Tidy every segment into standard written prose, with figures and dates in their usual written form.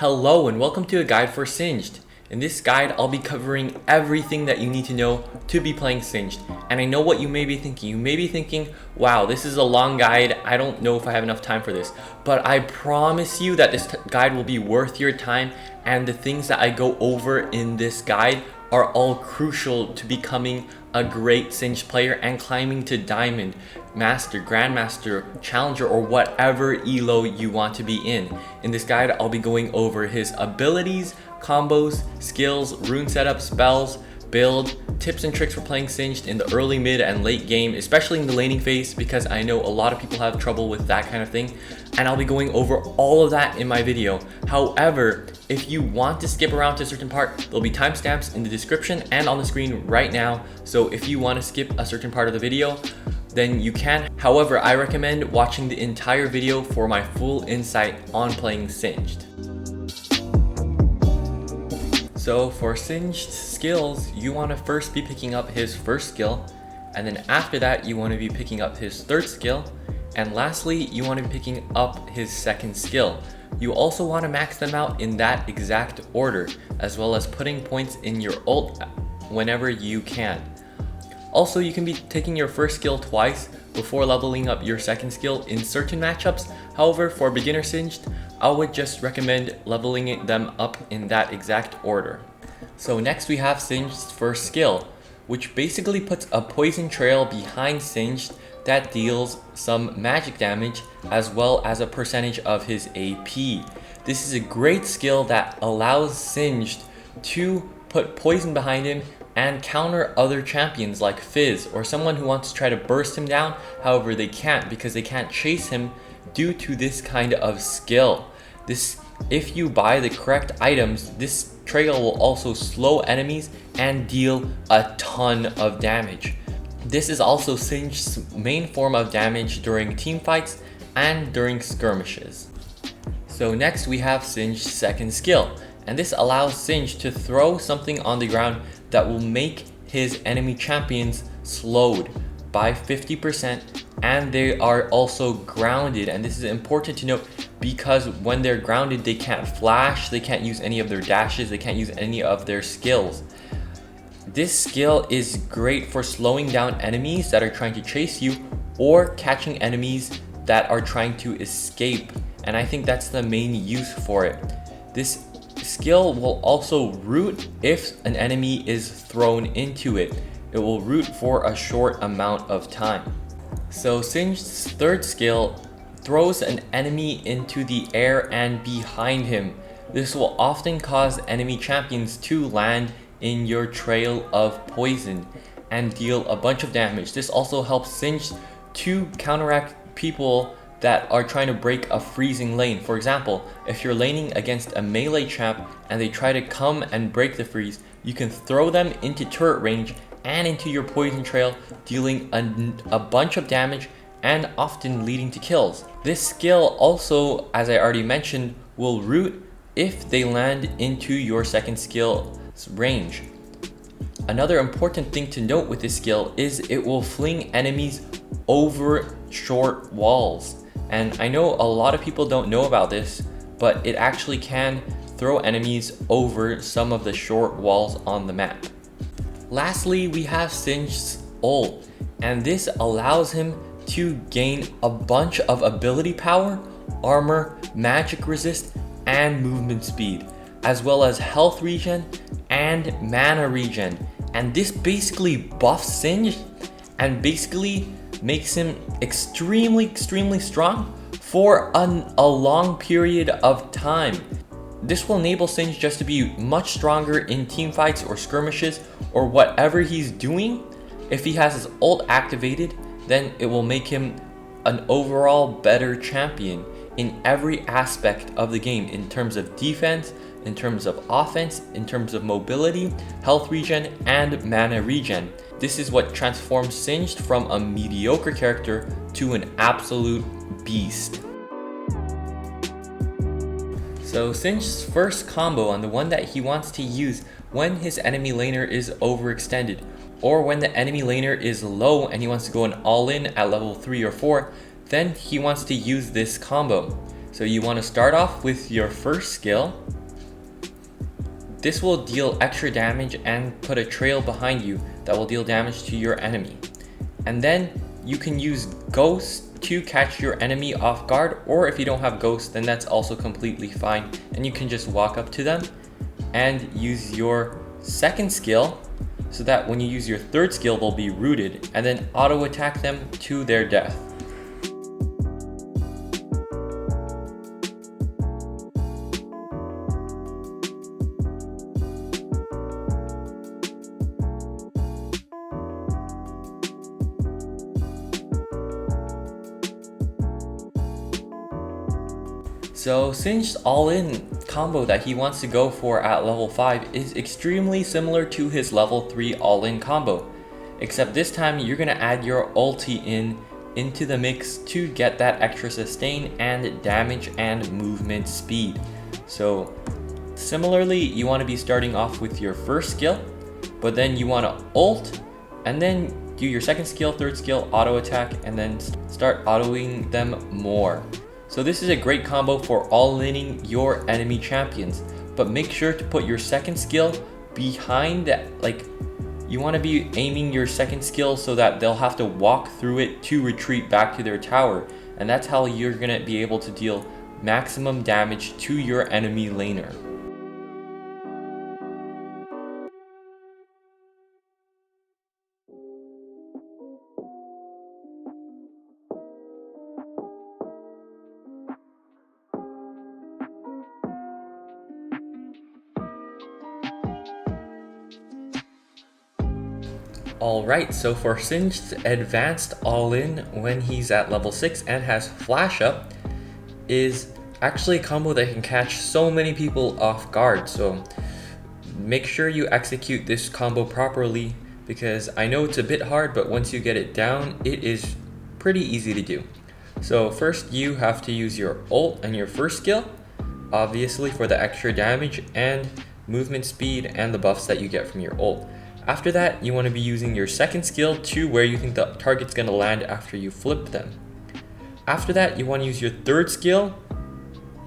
Hello and welcome to a guide for Singed. In this guide, I'll be covering everything that you need to know to be playing Singed. And I know what you may be thinking. You may be thinking, wow, this is a long guide. I don't know if I have enough time for this. But I promise you that this guide will be worth your time, and the things that I go over in this guide are all crucial to becoming a great Singed player and climbing to Diamond, Master, Grandmaster, Challenger, or whatever elo you want to be in. In this guide, I'll be going over his abilities, combos, skills, rune setup, spells, build, tips and tricks for playing Singed in the early, mid, and late game, especially in the laning phase, because I know a lot of people have trouble with that kind of thing, and I'll be going over all of that in my video. However, if you want to skip around to a certain part, there'll be timestamps in the description and on the screen right now, so if you want to skip a certain part of the video, then you can. However, I recommend watching the entire video for my full insight on playing Singed. So for Singed skills, you want to first be picking up his first skill, and then after that you want to be picking up his third skill, and lastly you want to be picking up his second skill. You also want to max them out in that exact order, as well as putting points in your ult whenever you can. Also, you can be taking your first skill twice before leveling up your second skill in certain matchups. However, for beginner Singed, I would just recommend leveling them up in that exact order. So next we have Singed's first skill, which basically puts a poison trail behind Singed that deals some magic damage as well as a percentage of his AP. This is a great skill that allows Singed to put poison behind him and counter other champions like Fizz or someone who wants to try to burst him down. However, they can't because they can't chase him due to this kind of skill. If you buy the correct items, this trail will also slow enemies and deal a ton of damage. This is also Singed's main form of damage during team fights and during skirmishes. So next we have Singed's second skill, and this allows Singed to throw something on the ground that will make his enemy champions slowed by 50%, and they are also grounded. And this is important to note because when they're grounded, they can't flash, they can't use any of their dashes, they can't use any of their skills. This skill is great for slowing down enemies that are trying to chase you or catching enemies that are trying to escape, and I think that's the main use for it. This skill will also root if an enemy is thrown into it. It will root for a short amount of time. So Singed's third skill throws an enemy into the air and behind him. This will often cause enemy champions to land in your trail of poison and deal a bunch of damage. This also helps Singed to counteract people that are trying to break a freezing lane. For example, if you're laning against a melee champ and they try to come and break the freeze, you can throw them into turret range and into your poison trail, dealing a bunch of damage and often leading to kills. This skill also, as I already mentioned, will root if they land into your second skill's range. Another important thing to note with this skill is it will fling enemies over short walls. And I know a lot of people don't know about this, but it actually can throw enemies over some of the short walls on the map. Lastly, we have Singed's ult, and this allows him to gain a bunch of ability power, armor, magic resist, and movement speed, as well as health regen and mana regen. And this basically buffs Singed and basically makes him extremely strong for a long period of time. This will enable Singed just to be much stronger in team fights or skirmishes or whatever he's doing. If he has his ult activated, then it will make him an overall better champion in every aspect of the game, in terms of defense, in terms of offense, in terms of mobility, health regen, and mana regen. This is what transforms Singed from a mediocre character to an absolute beast. So Singed's first combo, and the one that he wants to use when his enemy laner is overextended, or when the enemy laner is low and he wants to go an all-in at level 3 or 4, then he wants to use this combo. So you want to start off with your first skill. This will deal extra damage and put a trail behind you that will deal damage to your enemy. And then you can use Ghost to catch your enemy off guard, or if you don't have Ghost, then that's also completely fine. And you can just walk up to them and use your second skill so that when you use your third skill, they'll be rooted, and then auto attack them to their death. So Singed's all-in combo that he wants to go for at level 5 is extremely similar to his level 3 all-in combo, except this time you're going to add your ulti into the mix to get that extra sustain and damage and movement speed. So similarly, you want to be starting off with your first skill, but then you want to ult and then do your second skill, third skill, auto attack, and then start autoing them more. So this is a great combo for all-inning your enemy champions, but make sure to put your second skill behind that. Like, you want to be aiming your second skill so that they'll have to walk through it to retreat back to their tower, and that's how you're going to be able to deal maximum damage to your enemy laner. Alright, so for Singed's advanced all-in when he's at level 6 and has flash up is actually a combo that can catch so many people off guard. So make sure you execute this combo properly, because I know it's a bit hard, but once you get it down, it is pretty easy to do. So first you have to use your ult and your first skill, obviously for the extra damage and movement speed and the buffs that you get from your ult. After that, you want to be using your second skill to where you think the target's going to land after you flip them. After that, you want to use your third skill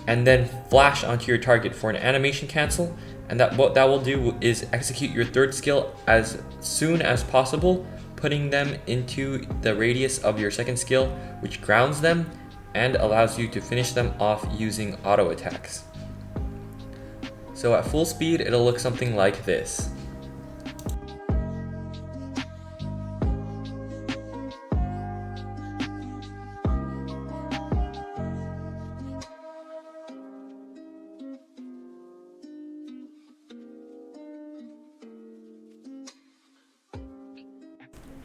and then flash onto your target for an animation cancel. And what that will do is execute your third skill as soon as possible, putting them into the radius of your second skill, which grounds them and allows you to finish them off using auto attacks. So at full speed, it'll look something like this.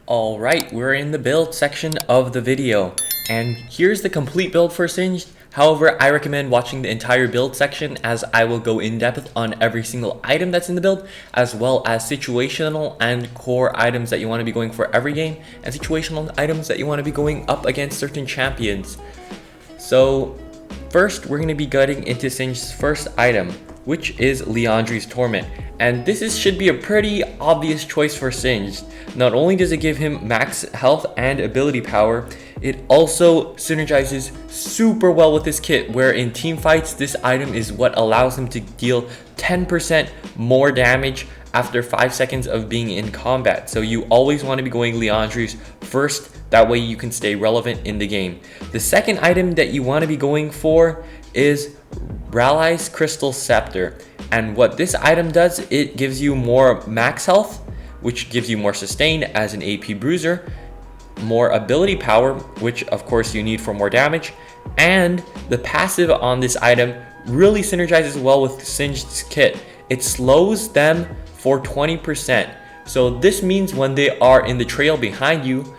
Alright, we're in the build section of the video, and here's the complete build for Singed. However, I recommend watching the entire build section, as I will go in depth on every single item that's in the build, as well as situational and core items that you want to be going for every game, and situational items that you want to be going up against certain champions. So first, we're going to be getting into Singed's first item, which is Liandry's Torment. And this should be a pretty obvious choice for Singed. Not only does it give him max health and ability power, it also synergizes super well with his kit, where in team fights, this item is what allows him to deal 10% more damage after 5 seconds of being in combat. So you always want to be going Liandry's first, that way you can stay relevant in the game. The second item that you want to be going for is Rally's Crystal Scepter, and what this item does, it gives you more max health, which gives you more sustain as an AP bruiser, more ability power, which of course you need for more damage, and the passive on this item really synergizes well with Singed's kit. It slows them for 20%, so this means when they are in the trail behind you,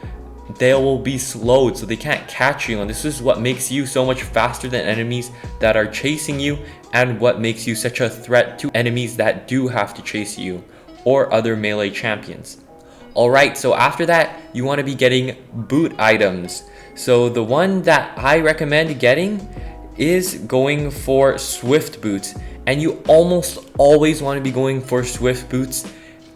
they will be slowed, so they can't catch you, and this is what makes you so much faster than enemies that are chasing you, and what makes you such a threat to enemies that do have to chase you or other melee champions. Alright, so after that, you want to be getting boot items. So the one that I recommend getting is going for Swift boots, and you almost always want to be going for Swift boots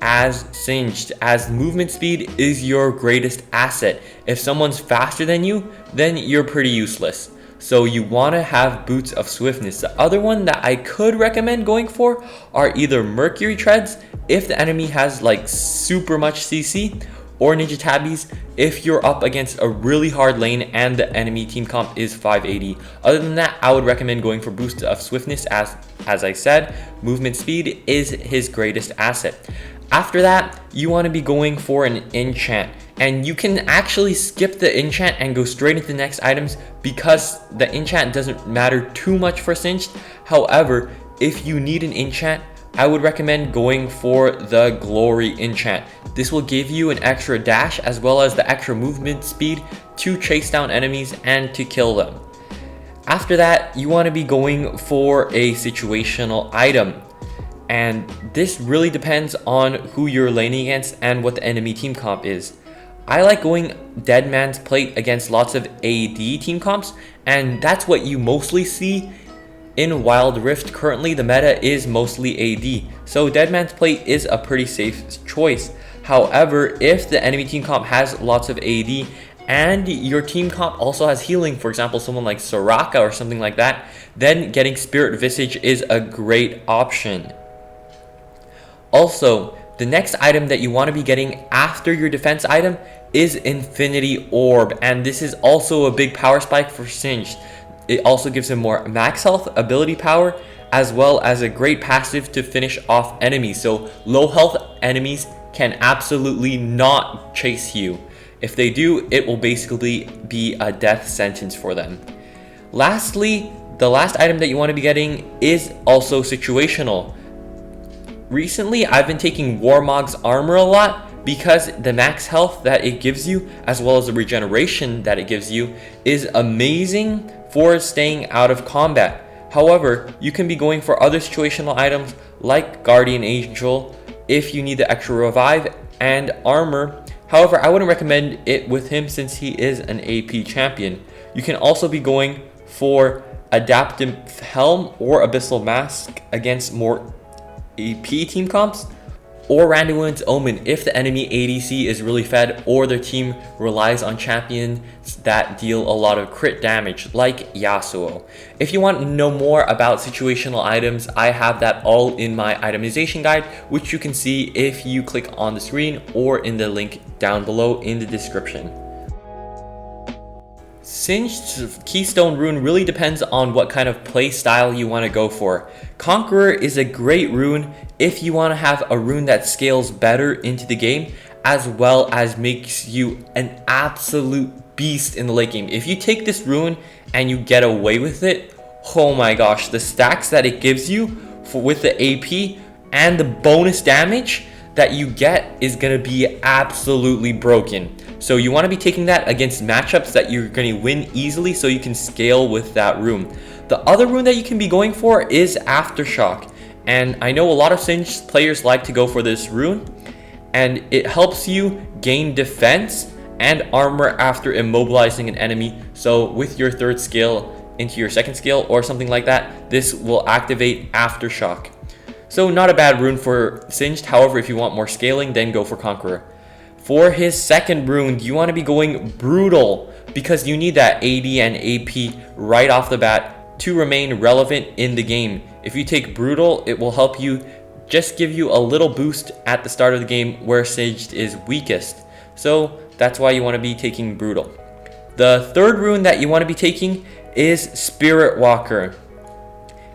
as Singed, as movement speed is your greatest asset. If someone's faster than you, then you're pretty useless. So you want to have Boots of Swiftness. The other one that I could recommend going for are either Mercury Treads if the enemy has like super much CC, or Ninja Tabbies if you're up against a really hard lane and the enemy team comp is 580. Other than that, I would recommend going for Boost of Swiftness. As I said, movement speed is his greatest asset. After that, you want to be going for an enchant, and you can actually skip the enchant and go straight into the next items because the enchant doesn't matter too much for Singed. However, if you need an enchant, I would recommend going for the Glory enchant. This will give you an extra dash as well as the extra movement speed to chase down enemies and to kill them. After that, you want to be going for a situational item. And this really depends on who you're laning against and what the enemy team comp is. I like going Dead Man's Plate against lots of AD team comps, and that's what you mostly see in Wild Rift. Currently, the meta is mostly AD, so Dead Man's Plate is a pretty safe choice. However, if the enemy team comp has lots of AD and your team comp also has healing, for example, someone like Soraka or something like that, then getting Spirit Visage is a great option. Also, the next item that you want to be getting after your defense item is Infinity Orb, and this is also a big power spike for Singed. It also gives him more max health, ability power, as well as a great passive to finish off enemies. So low health enemies can absolutely not chase you. If they do, it will basically be a death sentence for them. Lastly, the last item that you want to be getting is also situational. Recently, I've been taking Warmog's armor a lot because the max health that it gives you, as well as the regeneration that it gives you, is amazing for staying out of combat. However, you can be going for other situational items like Guardian Angel if you need the extra revive and armor. However, I wouldn't recommend it with him since he is an AP champion. You can also be going for Adaptive Helm or Abyssal Mask against more AP team comps, or Randuin's Omen if the enemy ADC is really fed or their team relies on champions that deal a lot of crit damage like Yasuo. If you want to know more about situational items, I have that all in my itemization guide, which you can see if you click on the screen or in the link down below in the description. Singed's Keystone rune really depends on what kind of play style you want to go for. Conqueror is a great rune if you want to have a rune that scales better into the game, as well as makes you an absolute beast in the late game. If you take this rune and you get away with it, oh my gosh, the stacks that it gives you with the AP and the bonus damage that you get is going to be absolutely broken. So you want to be taking that against matchups that you're going to win easily so you can scale with that rune. The other rune that you can be going for is Aftershock. And I know a lot of Singed players like to go for this rune, and it helps you gain defense and armor after immobilizing an enemy. So with your third skill into your second skill or something like that, this will activate Aftershock. So not a bad rune for Singed. However, if you want more scaling, then go for Conqueror. For his second rune, you want to be going Brutal because you need that AD and AP right off the bat to remain relevant in the game. If you take Brutal, it will help you just give you a little boost at the start of the game where Singed is weakest. So that's why you want to be taking Brutal. The third rune that you want to be taking is Spirit Walker.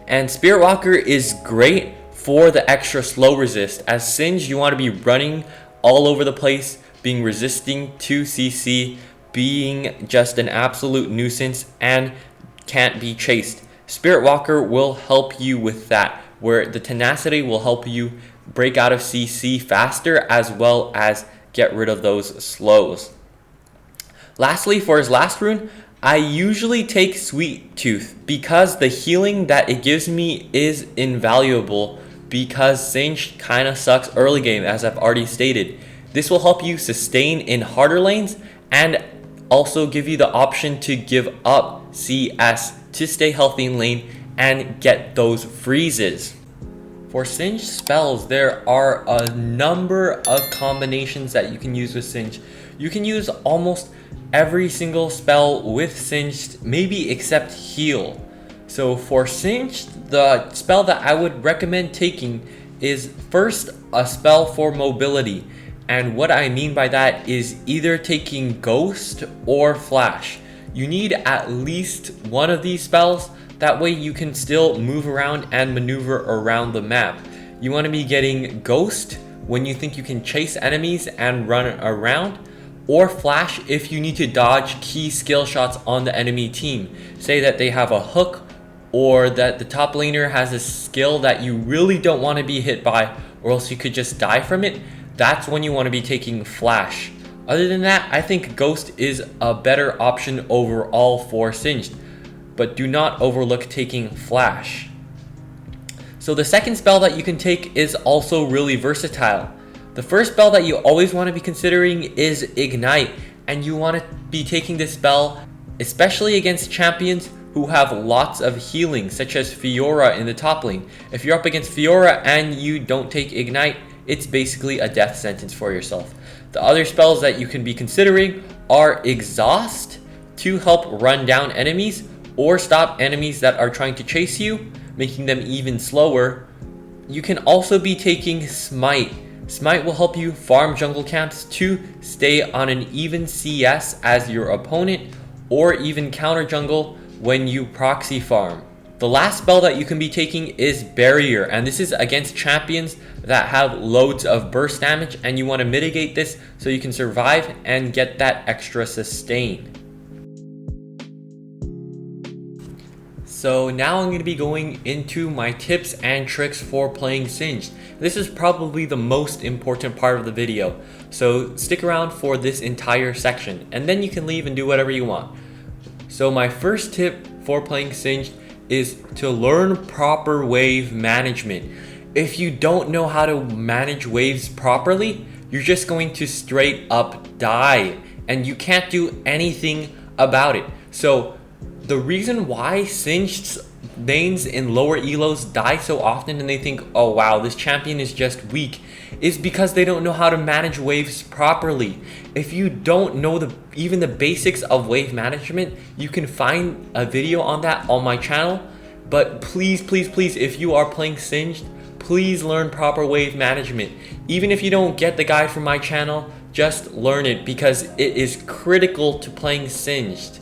And Spirit Walker is great for the extra slow resist. As Singed, you want to be running all over the place, being resisting to CC, being just an absolute nuisance and can't be chased. Spirit Walker will help you with that, where the tenacity will help you break out of CC faster as well as get rid of those slows. Lastly, for his last rune, I usually take Sweet Tooth because the healing that it gives me is invaluable, because Singed kind of sucks early game, as I've already stated. This will help you sustain in harder lanes and also give you the option to give up CS to stay healthy in lane and get those freezes. For Singed spells, there are a number of combinations that you can use with Singed. You can use almost every single spell with Singed, maybe except Heal. So for Singed, the spell that I would recommend taking is first a spell for mobility. And what I mean by that is either taking Ghost or Flash. You need at least one of these spells. That way you can still move around and maneuver around the map. You want to be getting Ghost when you think you can chase enemies and run around, or Flash if you need to dodge key skill shots on the enemy team. Say that they have a hook, or that the top laner has a skill that you really don't want to be hit by, or else you could just die from it. That's when you want to be taking Flash. Other than that, I think Ghost is a better option overall for Singed, but do not overlook taking Flash. So the second spell that you can take is also really versatile. The first spell that you always want to be considering is Ignite, and you want to be taking this spell especially against champions who have lots of healing, such as Fiora in the top lane. If you're up against Fiora and you don't take Ignite, it's basically a death sentence for yourself. The other spells that you can be considering are Exhaust to help run down enemies or stop enemies that are trying to chase you, making them even slower. You can also be taking Smite. Smite will help you farm jungle camps to stay on an even CS as your opponent, or even counter jungle when you proxy farm. The last spell that you can be taking is Barrier, and this is against champions that have loads of burst damage, and you want to mitigate this so you can survive and get that extra sustain. So now I'm going to be going into my tips and tricks for playing Singed. This is probably the most important part of the video, so stick around for this entire section, and then you can leave and do whatever you want. So my first tip for playing Singed is to learn proper wave management. If you don't know how to manage waves properly, you're just going to straight up die, and you can't do anything about it. So the reason why Singed mains in lower elos die so often and they think, oh wow, this champion is just weak, is because they don't know how to manage waves properly. If you don't know even the basics of wave management, you can find a video on that on my channel. But please, if you are playing Singed, please learn proper wave management. Even if you don't get the guide from my channel, just learn it because it is critical to playing Singed.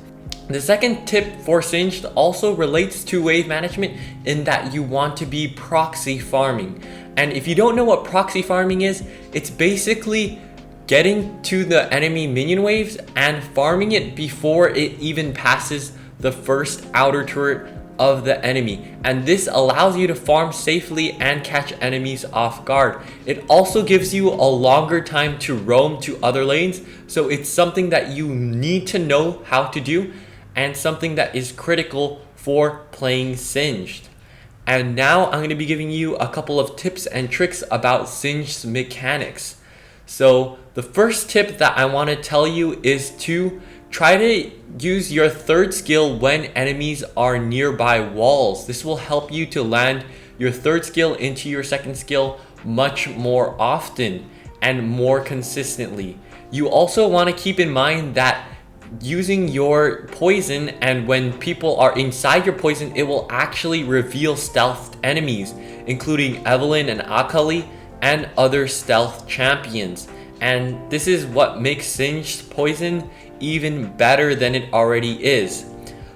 The second tip for Singed also relates to wave management in that you want to be proxy farming. And if you don't know what proxy farming is, it's basically getting to the enemy minion waves and farming it before it even passes the first outer turret of the enemy. And this allows you to farm safely and catch enemies off guard. It also gives you a longer time to roam to other lanes, so it's something that you need to know how to do, and something that is critical for playing Singed. And now I'm going to be giving you a couple of tips and tricks about Singed's mechanics. So the first tip that I want to tell you is to try to use your third skill when enemies are nearby walls. This will help you to land your third skill into your second skill much more often and more consistently. You also want to keep in mind that using your poison, and when people are inside your poison, it will actually reveal stealthed enemies, including Evelynn and Akali and other stealth champions. And this is what makes Singed poison even better than it already is.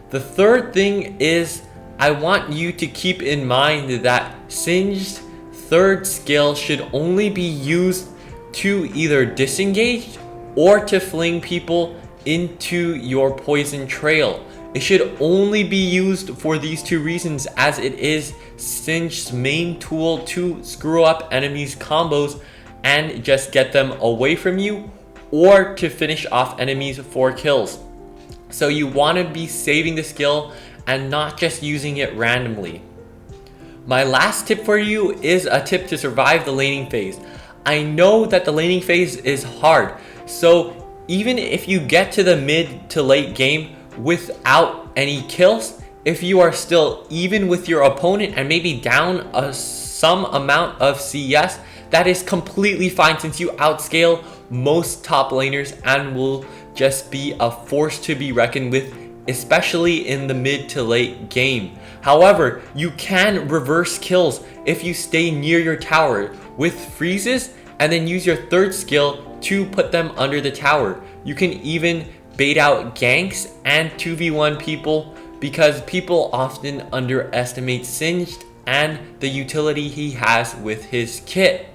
The third thing is, I want you to keep in mind that Singed third skill should only be used to either disengage or to fling people into your poison trail. It should only be used for these two reasons, as it is Singed's main tool to screw up enemies' combos and just get them away from you, or to finish off enemies for kills. So you want to be saving the skill and not just using it randomly. My last tip for you is a tip to survive the laning phase. I know that the laning phase is hard, so even if you get to the mid to late game without any kills, if you are still even with your opponent and maybe down a some amount of CS, that is completely fine since you outscale most top laners and will just be a force to be reckoned with, especially in the mid to late game. However, you can reverse kills if you stay near your tower with freezes and then use your third skill to put them under the tower. You can even bait out ganks and 2v1 people because people often underestimate Singed and the utility he has with his kit.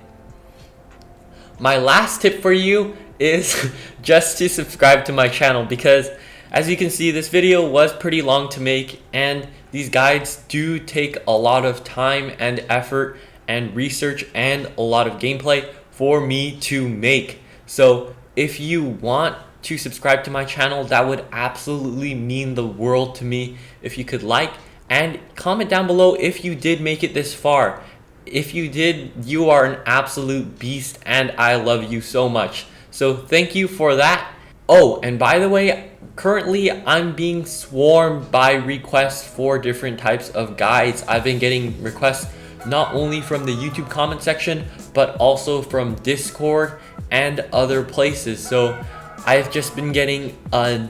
My last tip for you is just to subscribe to my channel because as you can see, this video was pretty long to make and these guides do take a lot of time and effort and research and a lot of gameplay for me to make. So if you want to subscribe to my channel, that would absolutely mean the world to me if you could like and comment down below if you did make it this far. If you did, you are an absolute beast and I love you so much. So thank you for that. Oh, and by the way, currently I'm being swarmed by requests for different types of guides. I've been getting requests not only from the YouTube comment section, but also from Discord and other places. So I've just been getting a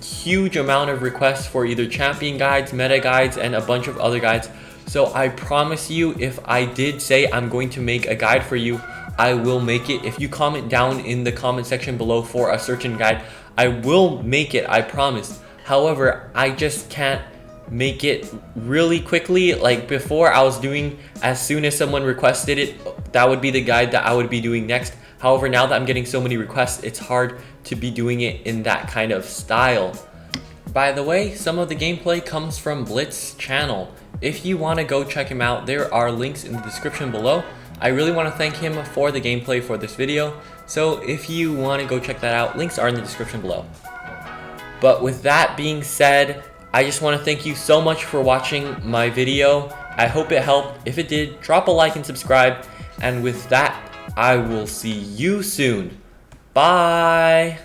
huge amount of requests for either champion guides, meta guides, and a bunch of other guides. So I promise you, if I did say I'm going to make a guide for you, I will make it. If you comment down in the comment section below for a certain guide, I will make it, I promise. However, I just can't make it really quickly. Like before, I was doing as soon as someone requested it, that would be the guide that I would be doing next. However, now that I'm getting so many requests, it's hard to be doing it in that kind of style. By the way, some of the gameplay comes from Blitz channel. If you want to go check him out, there are links in the description below. I really want to thank him for the gameplay for this video. So if you want to go check that out, links are in the description below. But with that being said, I just want to thank you so much for watching my video. I hope it helped. If it did, drop a like and subscribe. And with that, I will see you soon. Bye.